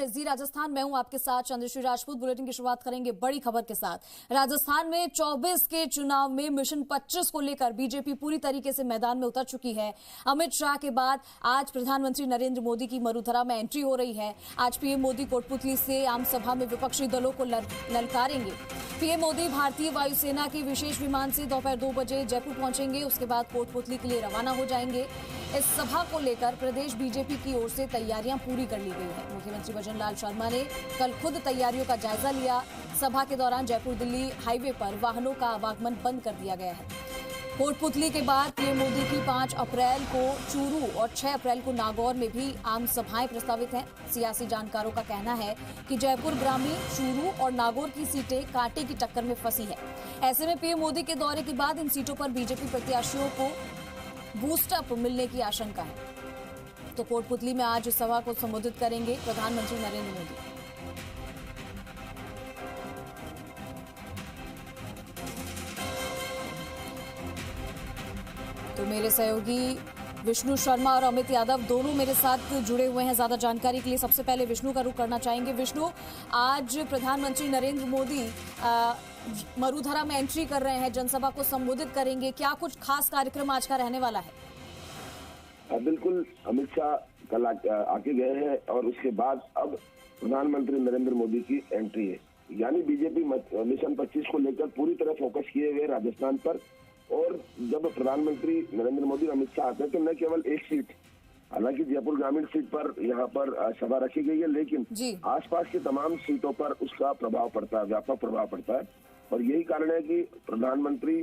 जी राजस्थान में हूं आपके साथ चंद्रश्री राजपूत। बुलेटिन की शुरुआत करेंगे बड़ी खबर के साथ। राजस्थान में 24 के चुनाव में मिशन 25 को लेकर बीजेपी पूरी तरीके से मैदान में उतर चुकी है। अमित शाह के बाद आज प्रधानमंत्री नरेंद्र मोदी की मरुधरा में एंट्री हो रही है। आज पीएम मोदी कोटपुतली से आम सभा में विपक्षी दलों को ललकारेंगे। पीएम मोदी भारतीय वायुसेना के विशेष विमान से दोपहर 2 बजे जयपुर पहुंचेंगे। उसके बाद कोटपुतली के लिए रवाना हो जाएंगे। इस सभा को लेकर प्रदेश बीजेपी की ओर से तैयारियां पूरी कर ली गई है। मुख्यमंत्री भजन लाल शर्मा ने कल खुद तैयारियों का जायजा लिया। सभा के दौरान जयपुर दिल्ली हाईवे पर वाहनों का आवागमन बंद कर दिया गया है। कोटपुतली के बाद पीएम मोदी की 5 अप्रैल को चूरू और 6 अप्रैल को नागौर में भी आम सभाएं प्रस्तावित हैं। सियासी जानकारों का कहना है कि जयपुर ग्रामीण, चूरू और नागौर की सीटें कांटे की टक्कर में फंसी है। ऐसे में पीएम मोदी के दौरे के बाद इन सीटों पर बीजेपी प्रत्याशियों को बूस्टअप मिलने की आशंका है। तो कोटपुतली में आज इस सभा को संबोधित करेंगे प्रधानमंत्री नरेंद्र मोदी। तो मेरे सहयोगी विष्णु शर्मा और अमित यादव दोनों मेरे साथ जुड़े हुए हैं ज्यादा जानकारी के लिए। सबसे पहले विष्णु का रुख करना चाहेंगे। विष्णु, आज प्रधानमंत्री नरेंद्र मोदी मरुधरा में एंट्री कर रहे हैं, जनसभा को संबोधित करेंगे। क्या कुछ खास कार्यक्रम आज का रहने वाला है? बिल्कुल, अमित शाह कल आके गए हैं और उसके बाद अब प्रधानमंत्री नरेंद्र मोदी की एंट्री है। यानी बीजेपी मिशन 25 को लेकर पूरी तरह फोकस किए हुए राजस्थान पर। और जब प्रधानमंत्री नरेंद्र मोदी और अमित शाह आते हैं तो न केवल एक सीट, हालांकि जयपुर ग्रामीण सीट पर यहाँ पर सभा रखी गई है, लेकिन आसपास की तमाम सीटों पर उसका प्रभाव पड़ता है, व्यापक प्रभाव पड़ता है। और यही कारण है कि प्रधानमंत्री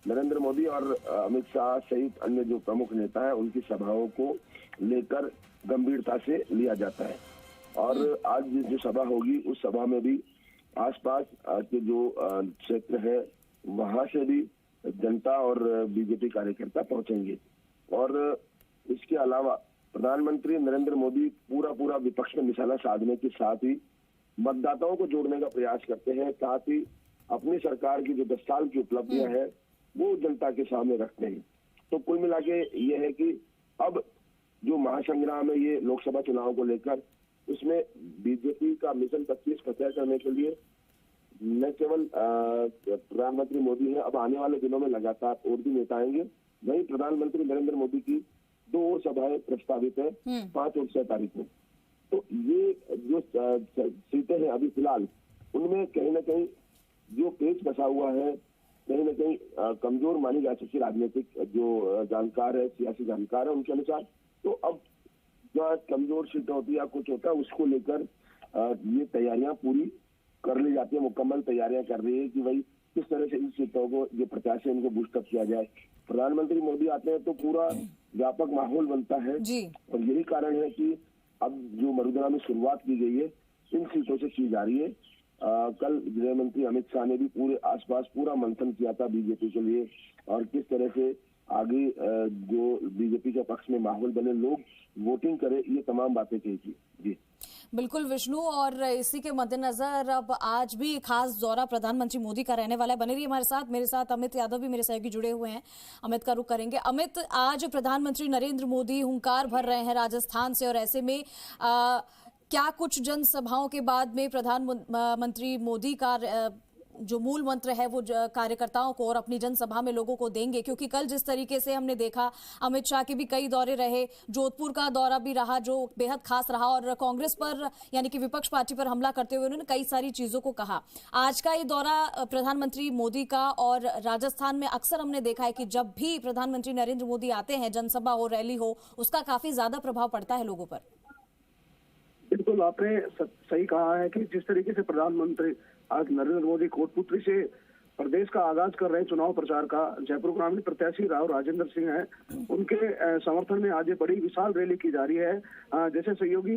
नरेंद्र मोदी और अमित शाह सहित अन्य जो प्रमुख नेता हैं उनकी सभाओं को लेकर गंभीरता से लिया जाता है। और आज जो सभा होगी उस सभा में भी आसपास के जो क्षेत्र है वहां से भी जनता और बीजेपी कार्यकर्ता पहुंचेंगे। और इसके अलावा प्रधानमंत्री नरेंद्र मोदी पूरा विपक्ष में निशाना साधने के साथ ही मतदाताओं को जोड़ने का प्रयास करते हैं, साथ ही अपनी सरकार की जो 10 साल की उपलब्धियां हैं वो जनता के सामने रखते हैं। तो कुल मिला के ये है कि अब जो महासंग्राम है ये लोकसभा चुनाव को लेकर, उसमें बीजेपी का मिशन 25 फतेह करने के लिए न केवल प्रधानमंत्री मोदी है, अब आने वाले दिनों में लगातार और भी नेता आएंगे। वहीं प्रधानमंत्री नरेंद्र मोदी की 2 और सभाएं प्रस्तावित है 5 और 6 तारीख में। तो ये जो सीटें हैं अभी फिलहाल, उनमें कहीं ना कहीं जो पेच बसा हुआ है, कहीं ना कहीं कमजोर मानी जा सकती राजनीतिक जो जानकार है, सियासी जानकार है, उनके अनुसार। तो अब जो कमजोर सीटें होती है या कुछ होता है उसको लेकर ये तैयारियां पूरी कर ली जाती है, मुकम्मल तैयारियां कर रही है कि भाई किस तरह से इन सीटों को जो प्रत्याशी उनको बूस्टअप किया जाए। प्रधानमंत्री मोदी आते हैं तो पूरा व्यापक माहौल बनता है और यही कारण है कि अब जो मरुधरा में शुरुआत की गई है इन सीटों से की जा रही है। कल गृह मंत्री अमित शाह ने भी पूरे आसपास पूरा मंथन किया था बीजेपी के लिए और किस तरह से आगे जो बीजेपी के पक्ष में माहौल बने, लोग वोटिंग करें, ये तमाम बातें कही थी। जी बिल्कुल विष्णु, और इसी के मद्देनजर अब आज भी खास दौरा प्रधानमंत्री मोदी का रहने वाला है। बने रहिए हमारे साथ। मेरे साथ अमित यादव भी मेरे सहयोगी जुड़े हुए हैं। अमित का रुख करेंगे। अमित, आज प्रधानमंत्री नरेंद्र मोदी हुंकार भर रहे हैं राजस्थान से और ऐसे में क्या कुछ जनसभाओं के बाद में प्रधानमंत्री मोदी का जो मूल मंत्र है वो कार्यकर्ताओं को और अपनी जनसभा में लोगों को देंगे? क्योंकि कल जिस तरीके से हमने देखा, अमित शाह के भी कई दौरे रहे, जोधपुर का दौरा भी रहा जो बेहद खास रहा और कांग्रेस पर यानी कि विपक्ष पार्टी पर हमला करते हुए उन्होंने कई सारी चीजों को कहा। आज का ये दौरा प्रधानमंत्री मोदी का, और राजस्थान में अक्सर हमने देखा है कि जब भी प्रधानमंत्री नरेंद्र मोदी आते हैं, जनसभा हो, रैली हो, उसका काफी ज्यादा प्रभाव पड़ता है लोगों पर। बिल्कुल, आपने सही कहा है कि जिस तरीके से प्रधानमंत्री आज नरेंद्र मोदी कोटपुतली से प्रदेश का आगाज कर रहे हैं चुनाव प्रचार का। जयपुर ग्रामीण प्रत्याशी राव राजेंद्र सिंह हैं, उनके समर्थन में आज ये बड़ी विशाल रैली की जा रही है। जैसे सहयोगी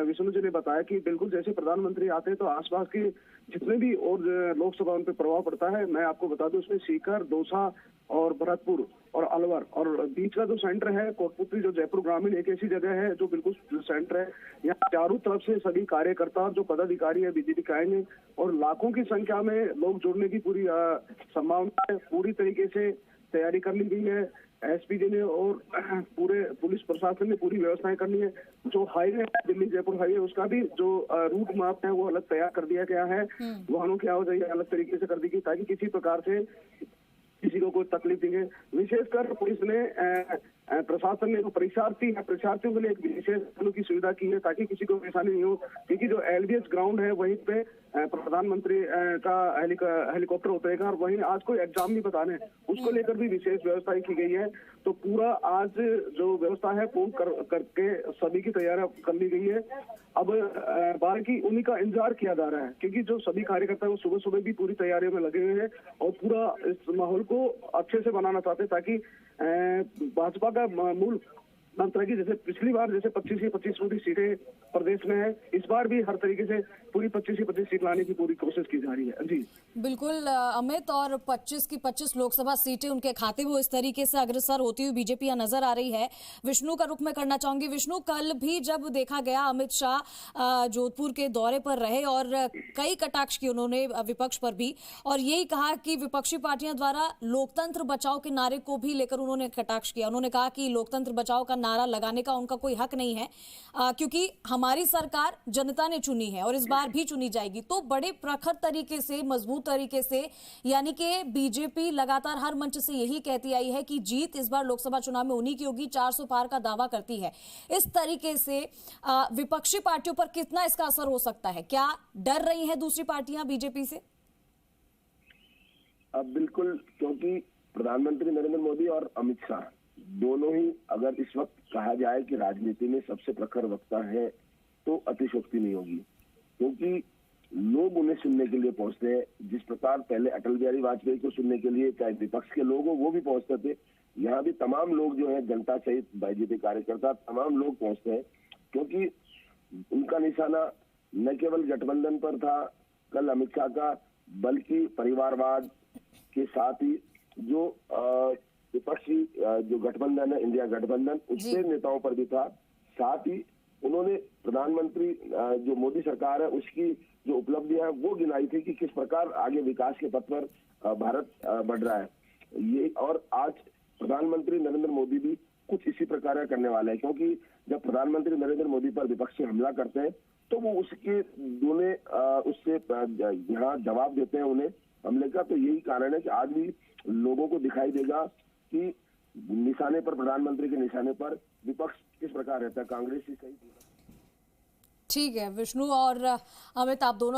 विष्णु जी ने बताया कि बिल्कुल जैसे प्रधानमंत्री आते हैं तो आसपास के जितने भी और लोकसभा उन पर प्रभाव पड़ता है। मैं आपको बता दूं, उसमें सीकर, दौसा और भरतपुर और अलवर और बीच का जो सेंटर है कोटपुतली, जो जयपुर ग्रामीण एक ऐसी जगह है जो बिल्कुल सेंटर है। यहाँ चारों तरफ से सभी कार्यकर्ता जो पदाधिकारी है बीजेपी के आएंगे और लाखों की संख्या में लोग जुड़ने की पूरी संभावना है। पूरी तरीके से तैयारी कर ली गई है। एसपीजी ने और पूरे पुलिस प्रशासन ने पूरी व्यवस्थाएं करनी है। जो हाईवे है दिल्ली जयपुर हाईवे, उसका भी जो रूट मैप है वो अलग तैयार कर दिया गया है। वाहनों की आवाजाही अलग तरीके से कर दी गई ताकि किसी प्रकार से किसी को कोई तकलीफ नहीं है। विशेषकर पुलिस ने प्रशासन ने जो परीक्षार्थियों के लिए एक विशेष की सुविधा की है ताकि किसी को परेशानी नहीं हो, क्योंकि जो एलबीएस ग्राउंड है वहीं पे प्रधानमंत्री का हेलीकॉप्टर उतरेगा और वहीं आज कोई एग्जाम भी बताने उसको लेकर भी विशेष व्यवस्था की गई है। तो पूरा आज जो व्यवस्था है पूर्ण करके सभी की तैयारी कर ली गई है। अब बाकी उन्हीं का इंतजार किया जा रहा है, क्योंकि जो सभी कार्यकर्ता है वो सुबह सुबह भी पूरी तैयारियों में लगे हुए हैं और पूरा इस माहौल को अच्छे से बनाना चाहते हैं ताकि भाजपा का मूल मंत्र की जैसे पिछली बार जैसे 25 ही 25 सीटें प्रदेश में है, इस बार भी हर तरीके से पूरी 25 ही 25 सीट लाने की पूरी कोशिश की जा रही है। जी बिल्कुल अमित, और 25 की 25 लोकसभा सीटें उनके खाते वो इस तरीके से अग्रसर होती हुई बीजेपी यहाँ नजर आ रही है। विष्णु का रुख में करना चाहूंगी। विष्णु, कल भी जब देखा गया अमित शाह जोधपुर के दौरे पर रहे और कई कटाक्ष किए उन्होंने विपक्ष पर भी, और यही कहा कि विपक्षी पार्टियां द्वारा लोकतंत्र बचाओ के नारे को भी लेकर उन्होंने कटाक्ष किया। उन्होंने कहा कि लोकतंत्र बचाओ का नारा लगाने का उनका कोई हक नहीं है क्योंकि हमारी सरकार जनता ने चुनी है और इस बार भी चुनी जाएगी। तो बड़े प्रखर तरीके से, मजबूत तरीके से, यानी कि बीजेपी लगातार हर मंच से यही कहती आई है कि जीत इस बार लोकसभा चुनाव में उन्हीं की होगी, 400 पार का दावा करती है। इस तरीके से विपक्षी पार्टियों पर कितना इसका असर हो सकता है? क्या डर रही हैं दूसरी पार्टियां बीजेपी से? अब बिल्कुल, क्योंकि प्रधानमंत्री नरेंद्र मोदी और अमित शाह दोनों ही अगर इस वक्त कहा जाए कि राजनीति में सबसे प्रखर वक्ता है तो अतिशयोक्ति नहीं होगी, क्योंकि लोग उन्हें सुनने के लिए पहुंचते हैं। जिस प्रकार पहले अटल बिहारी वाजपेयी को सुनने के लिए चाहे विपक्ष के लोग हो वो भी पहुंचते थे, यहाँ भी तमाम लोग जो है जनता सहित बीजेपी कार्यकर्ता तमाम लोग पहुंचते हैं, क्योंकि उनका निशाना न केवल गठबंधन पर था कल अमित शाह का, बल्कि परिवारवाद के साथ ही जो विपक्षी जो गठबंधन है इंडिया गठबंधन, उसके नेताओं पर भी था। साथ ही उन्होंने प्रधानमंत्री जो मोदी सरकार है उसकी जो उपलब्धियां है वो गिनाई थी कि किस प्रकार आगे विकास के पथ पर भारत बढ़ रहा है। ये और आज प्रधानमंत्री नरेंद्र मोदी भी कुछ इसी प्रकार का करने वाले हैं, क्योंकि जब प्रधानमंत्री नरेंद्र मोदी पर विपक्षी हमला करते हैं तो वो उसके दोनों उससे यहाँ जवाब देते हैं उन्हें हमले का। तो यही कारण है कि आज भी लोगों को दिखाई देगा कि निशाने पर, प्रधानमंत्री के निशाने पर विपक्ष किस प्रकार रहता है, कांग्रेस ही सही। ठीक है विष्णु और अमित, आप दोनों